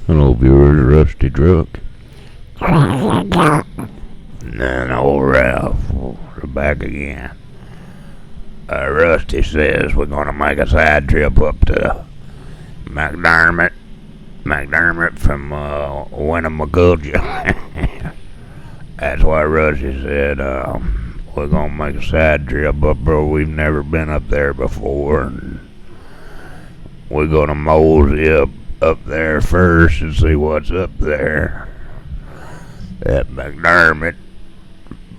Hello, viewers. Rusty Truck. And then old Ralph. We're back again. Rusty says we're going to make a side trip up to McDermott from Winnemuccav. That's why Rusty said we're going to make a side trip up there. We've never been up there before. And we're going to mosey up there first and see what's up there at McDermott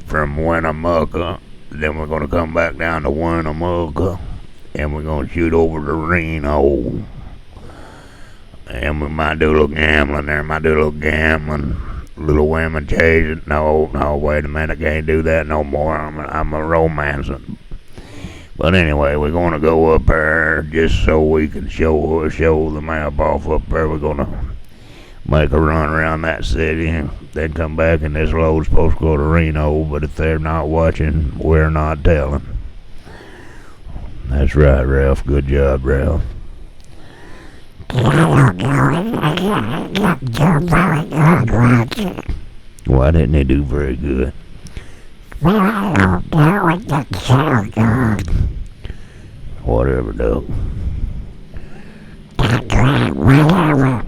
from Winnemuccav. Then we're going to come back down to Winnemuccav and we're going to shoot over to Reno. And we might do a little gambling there. Little women chasing. No, wait a minute. Can't do that no more. I'm a romancing. But anyway, we're going to go up there just so we can show the map off up there. We're going to make a run around that city and then come back, and this load's supposed to go to Reno, but if they're not watching, we're not telling. That's right, Ralph. Good job, Ralph. Why didn't he do very good? Whatever, Doug. Whatever.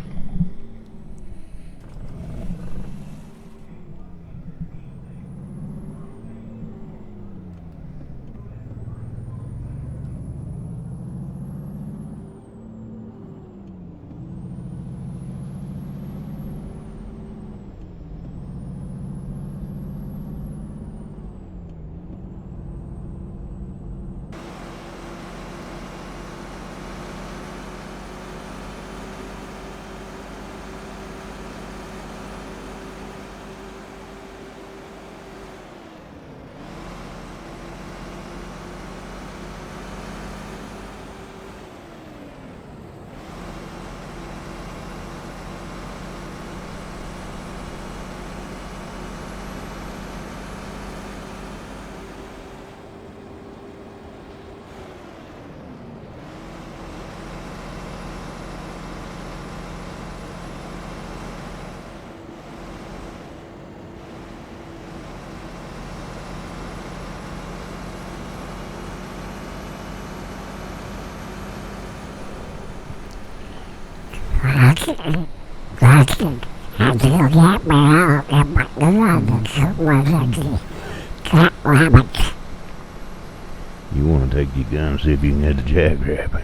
You want to take your gun and see if you can hit the jackrabbit?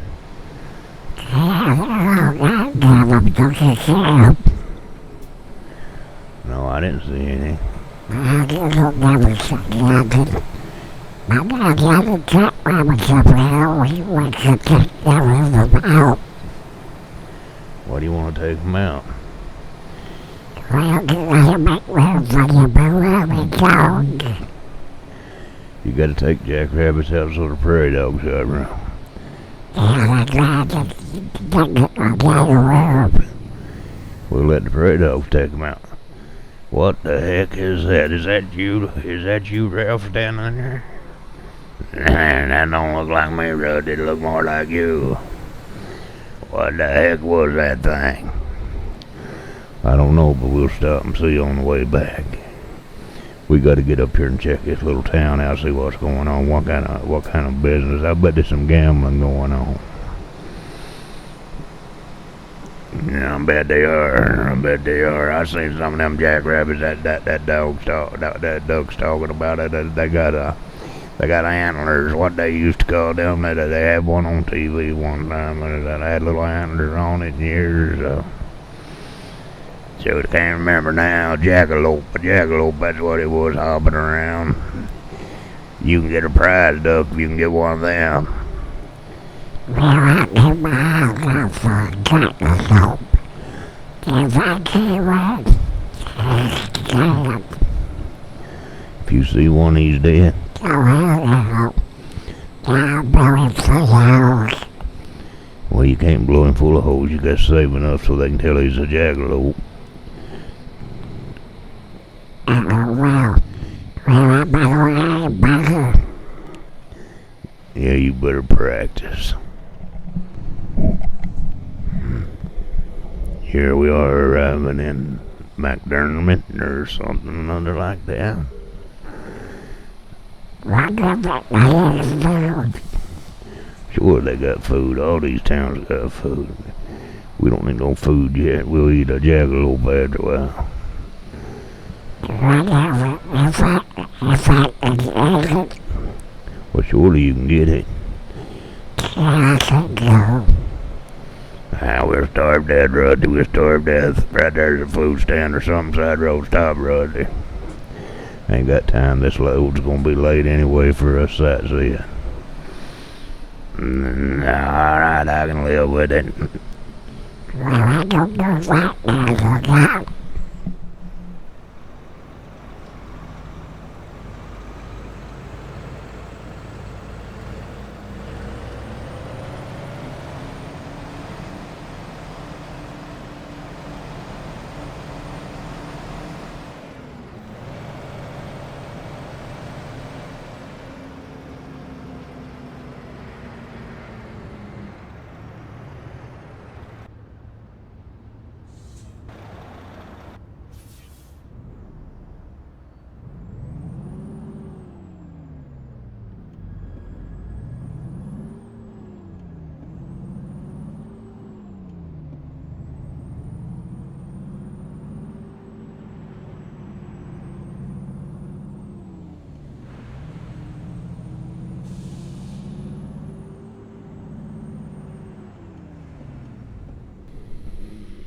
No, I didn't see anything. Why do you want to take them out? You got to take jackrabbits out so the prairie dogs out around. We'll let the prairie dogs take them out. What the heck is that? Is that you, Ralph, standing there? Nah, that don't look like me, Rudd. It look more like you. What the heck was that thing? I don't know, but we'll stop and see on the way back. We got to get up here and check this little town out, see what's going on, what kind of business. I bet there's some gambling going on. Yeah, I bet they are. I seen some of them jackrabbits that Doug's talking about. They got antlers. What they used to call them. They had one on TV one time that had little antlers on it years. So I can't remember now. Jackalope, that's what it was, hopping around. You can get a prize duck if you can get one of them. If you see one, he's dead. Well, you can't blow him full of holes. You got to save enough so they can tell he's a jackalope. Yeah, you better practice. Here we are arriving in McDerrmitt or something other like that. Sure, they got food. All these towns got food. We don't need no food yet. We'll eat a jackalope after a while. Well, surely you can get it. We're starved to death, Ruddy. We're starved to death. Right there's a food stand or something side road. Stop, Ruddy. Ain't got time. This load's gonna be late anyway for us sightseeing. Alright, I can live with it. I don't know what now.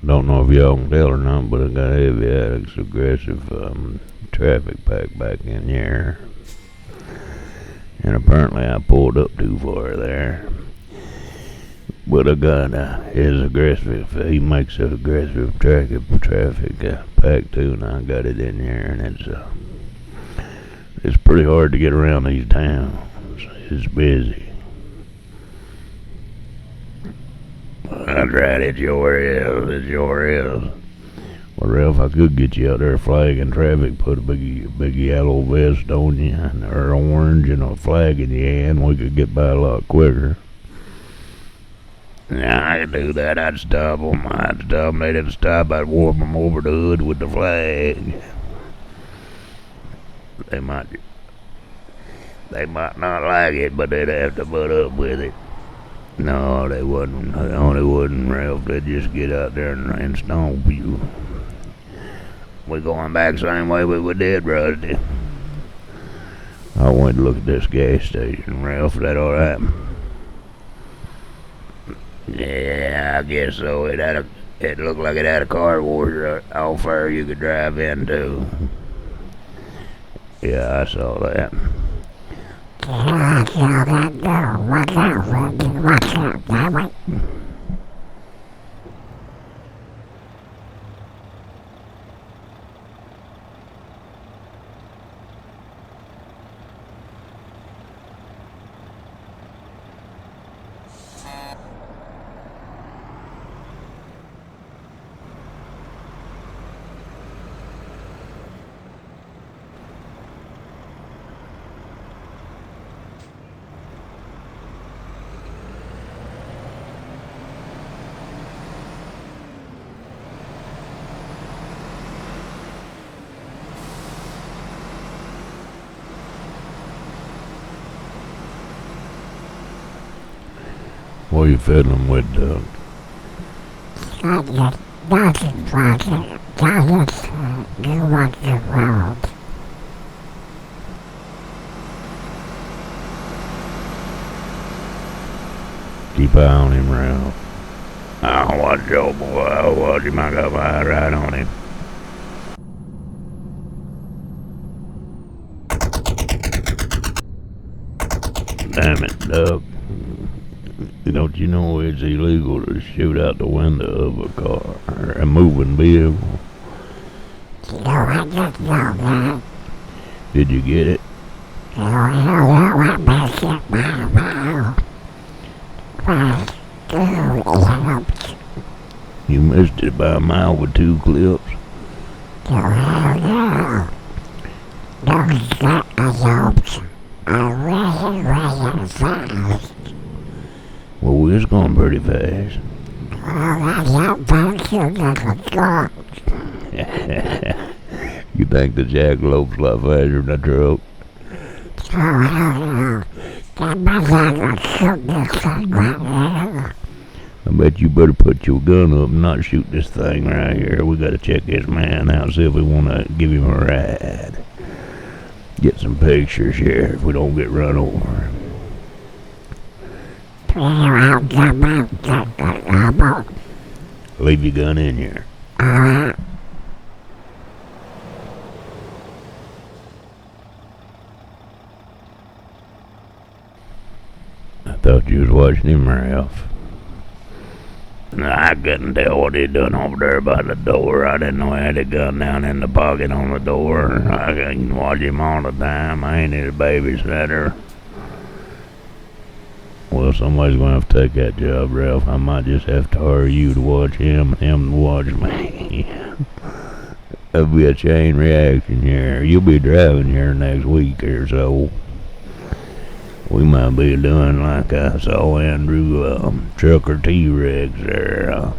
Don't know if y'all can tell or not, but I got heavy addicts, aggressive traffic pack back in here. And apparently I pulled up too far there. But I got his aggressive, he makes an aggressive traffic pack too, and I got it in here, and it's pretty hard to get around these towns. It's busy. That's right, it's your is. Well, Ralph, I could get you out there flagging traffic, put a big yellow vest on you, or orange, and a flag in your hand. We could get by a lot quicker. Yeah, I could do that. I'd stop them. They didn't stop. I'd warp them over the hood with the flag. They might not like it, but they'd have to put up with it. No, they wouldn't. Ralph. They'd just get out there and stomp you. We're going back the same way we did, Rusty. I went to look at this gas station, Ralph. Is that all right? Yeah, I guess so. It looked like it had a car wash off there you could drive into. Yeah, I saw that. What are you fiddling with, Doug? Keep eye on him, Ralph. I'll watch your boy. I'll watch him. I got my eye right on him. Damn it, Doug. Don't you know it's illegal to shoot out the window of a car or a moving vehicle? No, I just know that. Did you get it? You missed it by a mile with 2 clips. Well, we was going pretty fast. You think the jackalopes a lot faster than the truck? I bet you better put your gun up and not shoot this thing right here. We gotta check this man out, see if we wanna give him a ride. Get some pictures here if we don't get run over. Leave your gun in here. I thought you was watching him, Ralph. I couldn't tell what he done over there by the door. I didn't know he had a gun down in the pocket on the door. I can watch him all the time. I ain't his babysitter. Well, somebody's gonna have to take that job, Ralph. I might just have to hire you to watch him and him to watch me. That'll be a chain reaction here. You'll be driving here next week or so. We might be doing like I saw Andrew Trucker T-Rex there.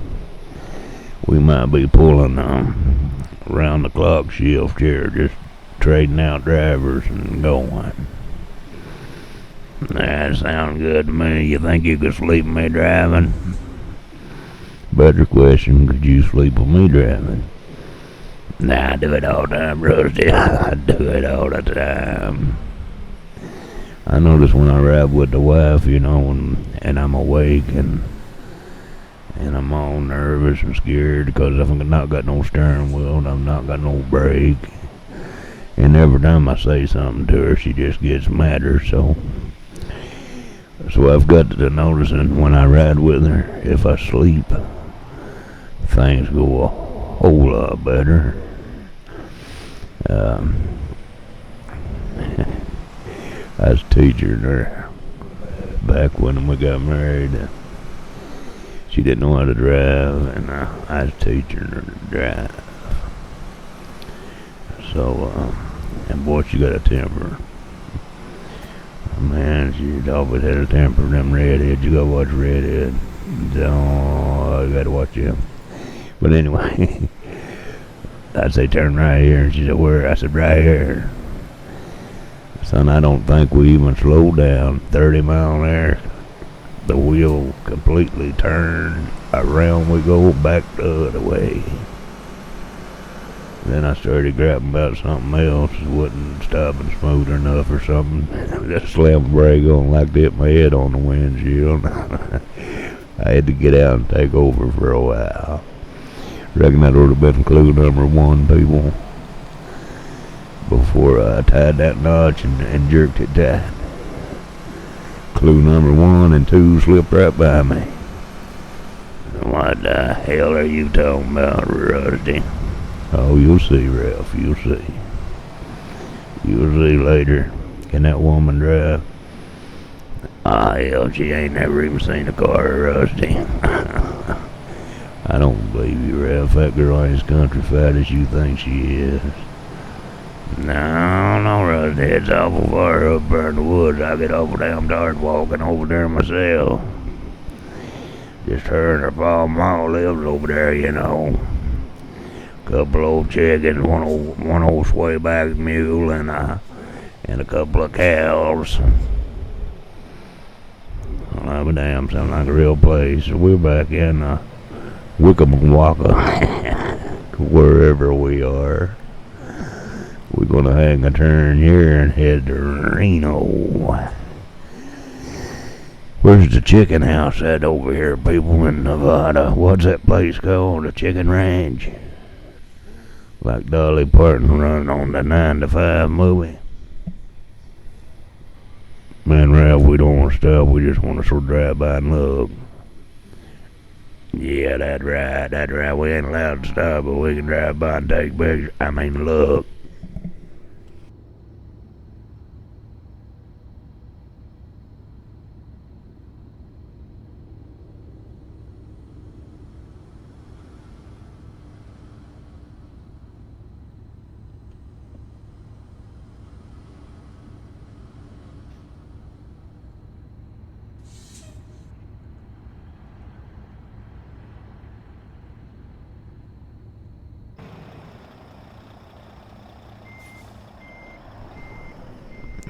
We might be pulling around the clock shift here, just trading out drivers and going. That sounds good to me. You think you could sleep with me driving? Better question, could you sleep with me driving? Nah, I do it all the time, Rusty. I do it all the time. I notice when I ride with the wife, you know, and I'm awake and I'm all nervous and scared because I've not got no steering wheel and I've not got no brake. And every time I say something to her, she just gets madder. So I've got to noticing when I ride with her, if I sleep, things go a whole lot better. I was teaching her back when we got married. She didn't know how to drive, and I was teaching her to drive. So, and boy, she got a temper. Man, she always had a temper. Them redheads, you gotta watch redhead. Oh, I gotta watch him. But anyway, I'd say turn right here, and she said, where? I said, right here. Son, I don't think we even slowed down 30 mile an hour. The wheel completely turned. Around we go, back the other way. Then I started grabbing about something else. It wasn't stopping smooth enough or something. I just slammed the brake on like to hit my head on the windshield. I had to get out and take over for a while. Reckon that would have been clue number one, people. Before I tied that notch and jerked it tight. Clue number 1 and 2 slipped right by me. What the hell are you talking about, Rusty? Oh, you'll see, Ralph, you'll see. You'll see later. Can that woman drive? Ah, hell, she ain't never even seen a car, Rusty. I don't believe you, Ralph. That girl ain't as country-fat as you think she is. No, Rusty, it's awful far up there in the woods. I get awful damn tired walking over there myself. Just her and her pa and ma lives over there, you know. Couple old chickens, one old swayback mule, and a couple of cows. Well, I'll be damn, sounds like a real place. We're back in Winnemuccav, wherever we are. We're gonna hang a turn here and head to Reno. Where's the chicken house at over here, people, in Nevada? What's that place called? The Chicken Ranch? Like Dolly Parton running on the 9 to 5 movie. Man, Ralph, we don't want to stop. We just want to sort of drive by and look. Yeah, that's right. We ain't allowed to stop, but we can drive by and take pictures. I mean, look.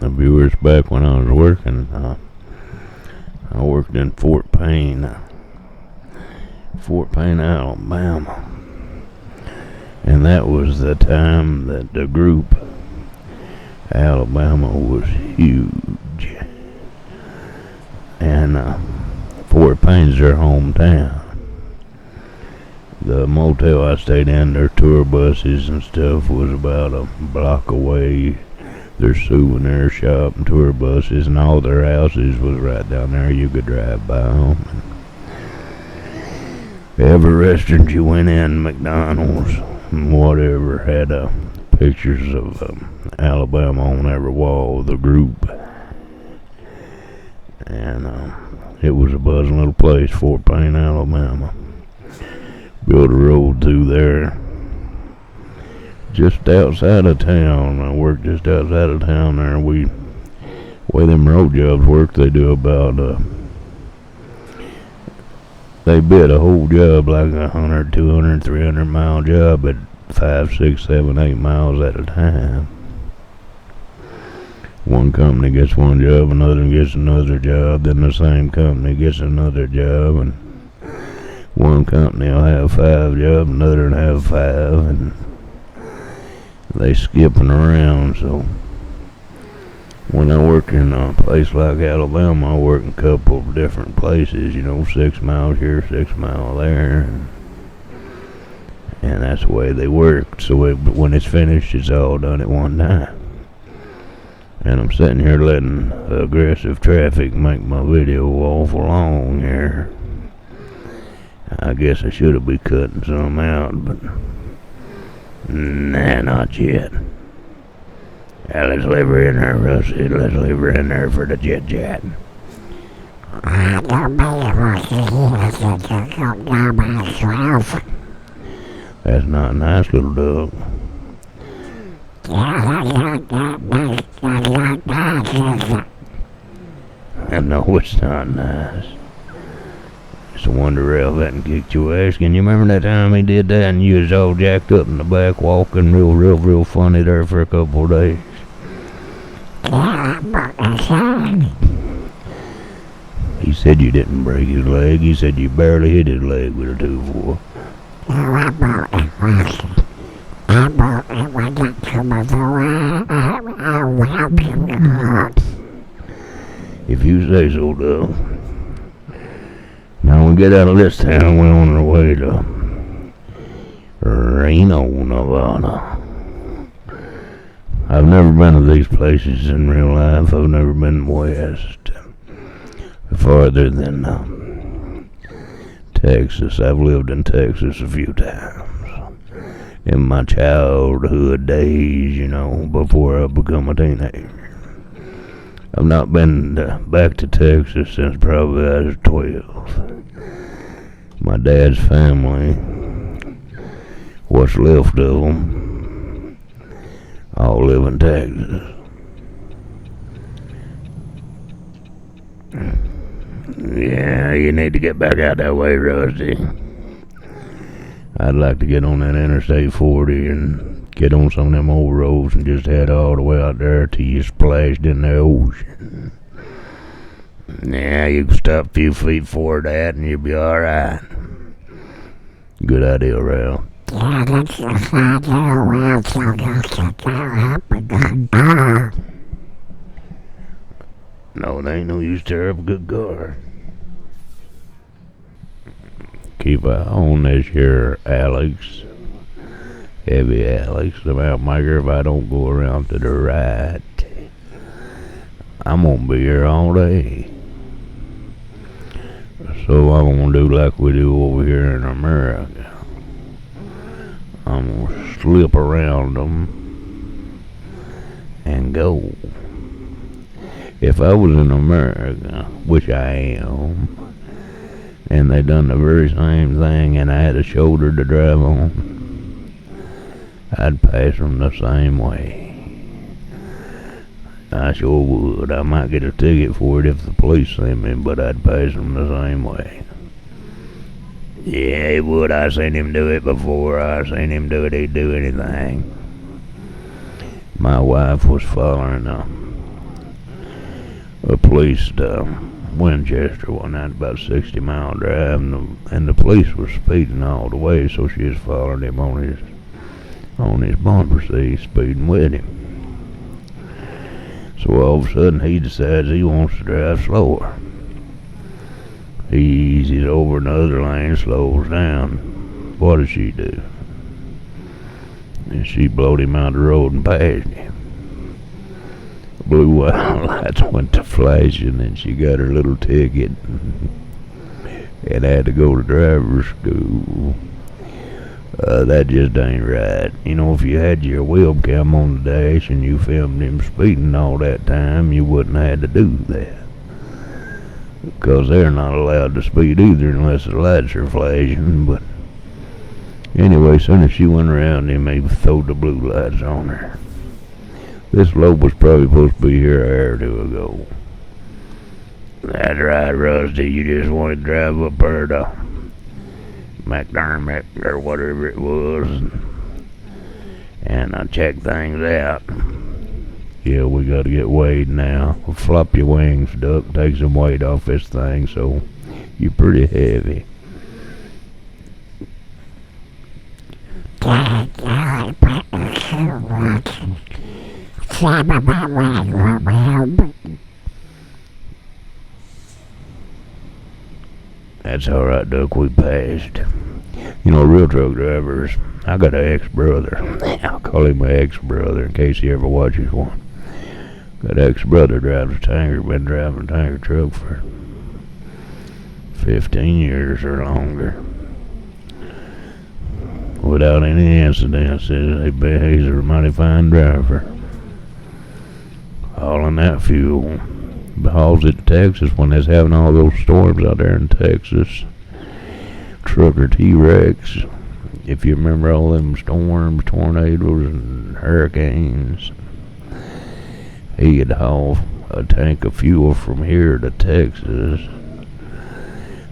the viewers back when I was working. I worked in Fort Payne, Alabama. And that was the time that the group, Alabama, was huge. And Fort Payne's their hometown. The motel I stayed in, their tour buses and stuff was about a block away. Their souvenir shop and tour buses and all their houses was right down there. You could drive by them. Every restaurant you went in, McDonald's and whatever, had pictures of Alabama on every wall of the group. And it was a buzzing little place, Fort Payne, Alabama. Built a road through there. Just outside of town. I worked just outside of town there. The way them road jobs work, they do about, they bid a whole job like 100, 200, 300 mile job at 5, 6, 7, 8 miles at a time. One company gets one job, another gets another job, then the same company gets another job, and one company will have 5 jobs, another will have 5, and they skipping around. So when I work in a place like Alabama, I work in a couple of different places, 6 miles here, 6 miles there, and that's the way they work. So when it's finished, it's all done at one time. And I'm sitting here letting aggressive traffic make my video awful long here. I guess I should have been cutting some out, but nah, not yet. Let's leave her in there, Rusty. Let's leave her in there for the chit-chat. That's not nice, little dog. I know it's not nice. It's a wonder Ralph hadn't kicked your ass. Can you remember that time he did that and you was all jacked up in the back walking real funny there for a couple of days? He said you didn't break his leg. He said you barely hit his leg with a 2-4. I broke it when I come before I help him. If you say so, though. Now we get out of this town, we're on our way to Reno, Nevada. I've never been to these places in real life. I've never been west, farther than Texas. I've lived in Texas a few times in my childhood days, before I become a teenager. I've not been back to Texas since probably I was 12. My dad's family, what's left of them, all live in Texas. Yeah, you need to get back out that way, Rusty. I'd like to get on that Interstate 40 and get on some of them old roads and just head all the way out there till you splashed in the ocean. Yeah, you can stop a few feet before that and you'll be alright. Good idea, Ralph. Yeah, that's the idea, Ralph. So no, it ain't no use to tear up a good car. Keep an eye on this here Alex. Heavy Alex, the mount maker. If I don't go around to the right, I'm gonna be here all day. So I'm gonna do like we do over here in America. I'm gonna slip around them and go. If I was in America, which I am, and they done the very same thing and I had a shoulder to drive on, I'd pass them the same way. I sure would. I might get a ticket for it if the police see me, but I'd pass them the same way. Yeah, he would. I seen him do it before. I seen him do it. He'd do anything. My wife was following a police Winchester one night, about 60-mile drive, and the police was speeding all the way, so she just followed him on his bumper seat, speeding with him. So all of a sudden he decides he wants to drive slower. He eases over in the other lane, slows down. What does she do? And she blowed him out the road and passed him. Blue lights went to flashing, and she got her little ticket and had to go to driver's school. That just ain't right. You know, if you had your webcam on the dash and you filmed him speeding all that time, you wouldn't have had to do that. Because they're not allowed to speed either unless the lights are flashing. But anyway, as soon as she went around him, he threw the blue lights on her. This lope was probably supposed to be here an hour or two ago. That's right, Rusty. You just wanted to drive up there to McDermmitt or whatever it was and check things out. Yeah, we gotta get weighed now. Flop your wings, Duck. Take some weight off this thing, so you're pretty heavy. That's alright, Duck. We passed. You know, real truck drivers, I got an ex-brother. I'll call him my ex-brother in case he ever watches one. Got an ex-brother drives a tanker, been driving a tanker truck for 15 years or longer. Without any incidents. He's a mighty fine driver. Hauling that fuel. Hauls it to Texas when they's having all those storms out there in Texas. Trucker T-Rex. If you remember all them storms, tornadoes, and hurricanes, he'd haul a tank of fuel from here to Texas.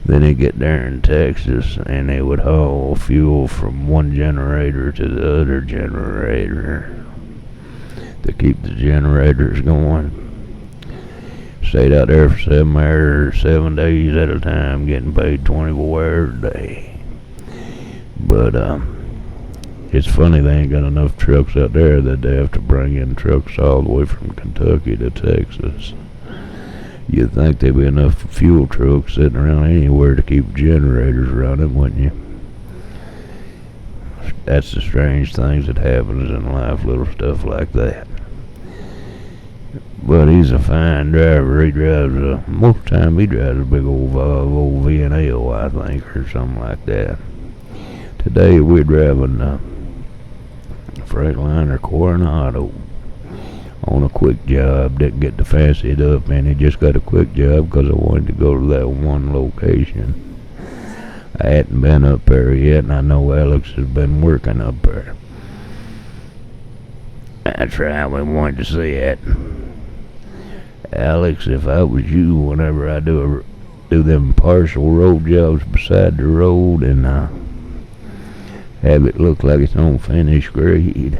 Then he'd get there in Texas, and they would haul fuel from one generator to the other generator to keep the generators going. Stayed out there for 7 days at a time, getting paid 24 hours a day. But it's funny they ain't got enough trucks out there that they have to bring in trucks all the way from Kentucky to Texas. You'd think there'd be enough fuel trucks sitting around anywhere to keep generators running, wouldn't you? That's the strange things that happens in life, little stuff like that. But he's a fine driver. He drives most of the time he drives a big old V&L, I think, or something like that. Today we're driving a Freightliner Coronado on a quick job. Didn't get to fancy it up, man. He just got a quick job because I wanted to go to that one location. I hadn't been up there yet, and I know Alex has been working up there. That's right, we wanted to see it. Alex, if I was you, whenever I do them partial road jobs beside the road and have it look like it's on finished grade,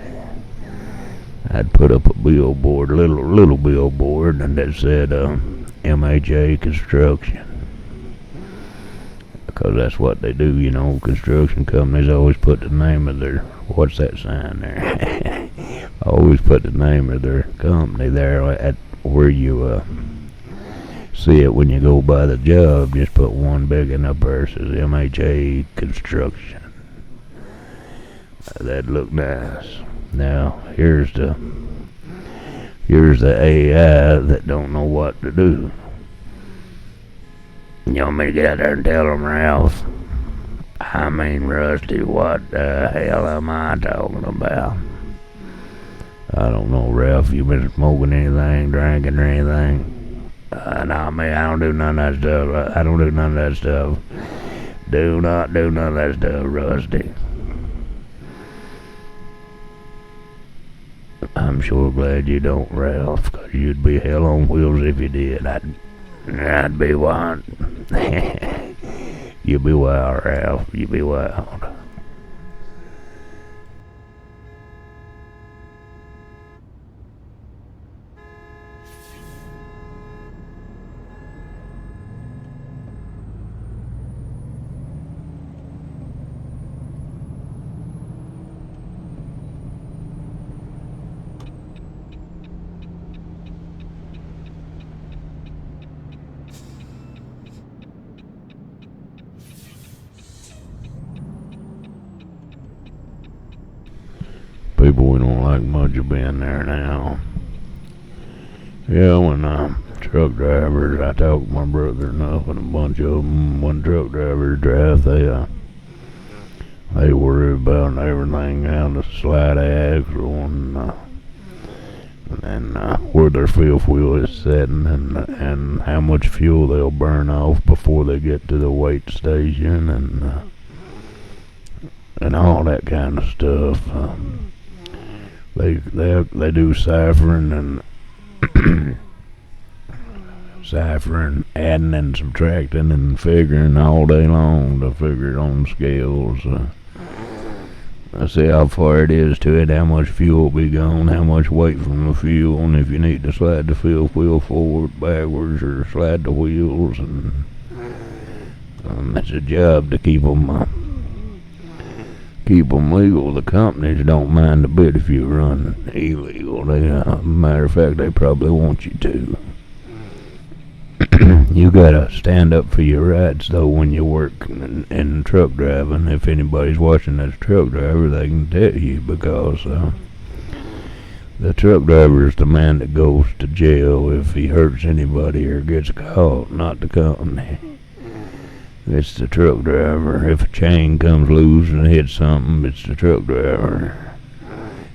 I'd put up a billboard, little billboard, and that said MHA Construction. Because that's what they do, you know. Construction companies always put the name of their, what's that sign there? Always put the name of their company there at where you see it when you go by the job. Just put one big one up there, says MHA Construction. That'd look nice. Now here's the AI that don't know what to do. You want me to get out there and tell them, Ralph? I mean, Rusty, what the hell am I talking about? I don't know, Ralph. You been smoking anything, drinking or anything? No, man, I don't do none of that stuff. I don't do none of that stuff. Do not do none of that stuff, Rusty. I'm sure glad you don't, Ralph, 'cause you'd be hell on wheels if you did. I'd be wild. You be wild, Ralph. You be wild. don't like much of being there now. Yeah, when truck drivers, I talked to my brother enough, and a bunch of them, when truck drivers drive, they worry about everything, how the slide axle and where their fifth wheel is setting, and how much fuel they'll burn off before they get to the weight station, and all that kind of stuff. They do ciphering and ciphering, adding and subtracting and figuring all day long to figure it on scales. I see how far it is to it, how much fuel will be gone, how much weight from the fuel, and if you need to slide the fifth wheel forward, backwards, or slide the wheels, and it's a job to keep them legal. The companies don't mind a bit if you run illegal. Matter of fact, they probably want you to. You gotta stand up for your rights, though, when you work in truck driving. If anybody's watching that's a truck driver, they can tell you, because the truck driver is the man that goes to jail if he hurts anybody or gets caught, not the company. It's the truck driver. If a chain comes loose and hits something, it's the truck driver.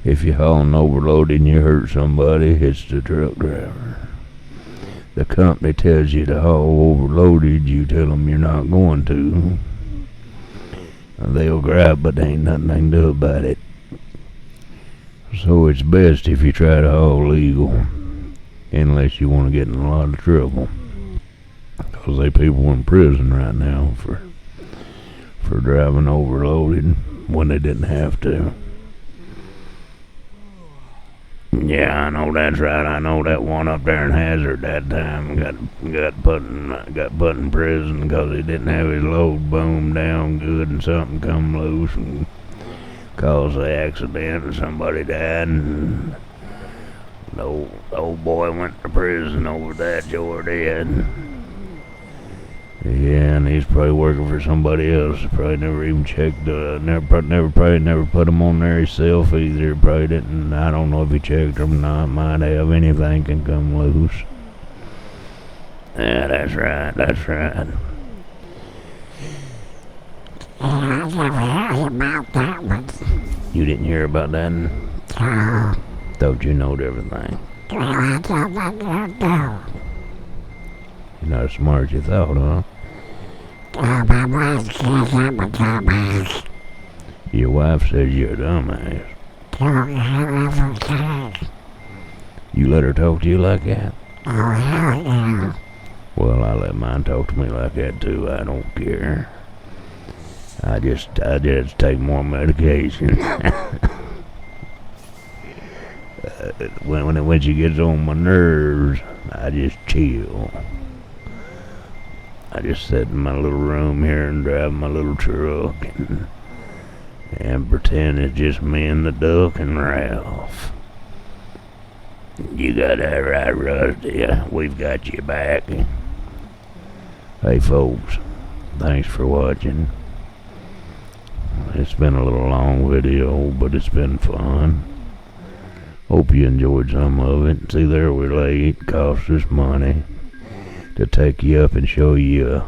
If you're hauling overloaded and you hurt somebody, it's the truck driver. The company tells you to haul overloaded, you tell them you're not going to. They'll grab, but there ain't nothing they can do about it. So it's best if you try to haul legal, unless you want to get in a lot of trouble. Because they people in prison right now for driving overloaded when they didn't have to. Yeah, I know that's right. I know that one up there in Hazard that time got put in prison because he didn't have his load boomed down good and something come loose and caused the accident and somebody died, and the old boy went to prison over that. George did. Yeah, and he's probably working for somebody else. Probably never even checked. Never put him on there himself either. Probably didn't. I don't know if he checked him or not. Might have. Anything can come loose. Yeah, that's right. That's right. I never heard about that one. You didn't hear about that? No. Thought you knowed everything. Well, I don't know. You're not as smart as you thought, huh? Oh, my wife says I'm a dumbass. Your wife says you're a dumbass. Don't ever say. You let her talk to you like that? Oh, hell no. Well, I let mine talk to me like that too. I don't care. I just take more medication. When she gets on my nerves, I just chill. I just sit in my little room here and drive my little truck and pretend it's just me and the duck and Ralph. You got that right, Rusty. We've got you back. Hey, folks, thanks for watching. It's been a little long video, but it's been fun. Hope you enjoyed some of it. See, there we're late. Cost us money to take you up and show you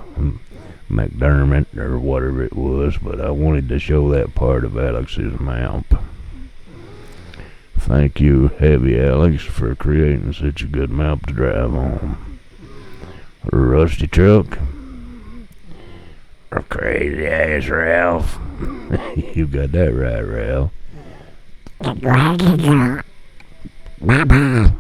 McDermott or whatever it was, but I wanted to show that part of Alex's map. Thank you, Heavy Alex, for creating such a good map to drive on. Rusty Truck, or crazy ass Ralph. You got that right, Ralph. Bye-bye.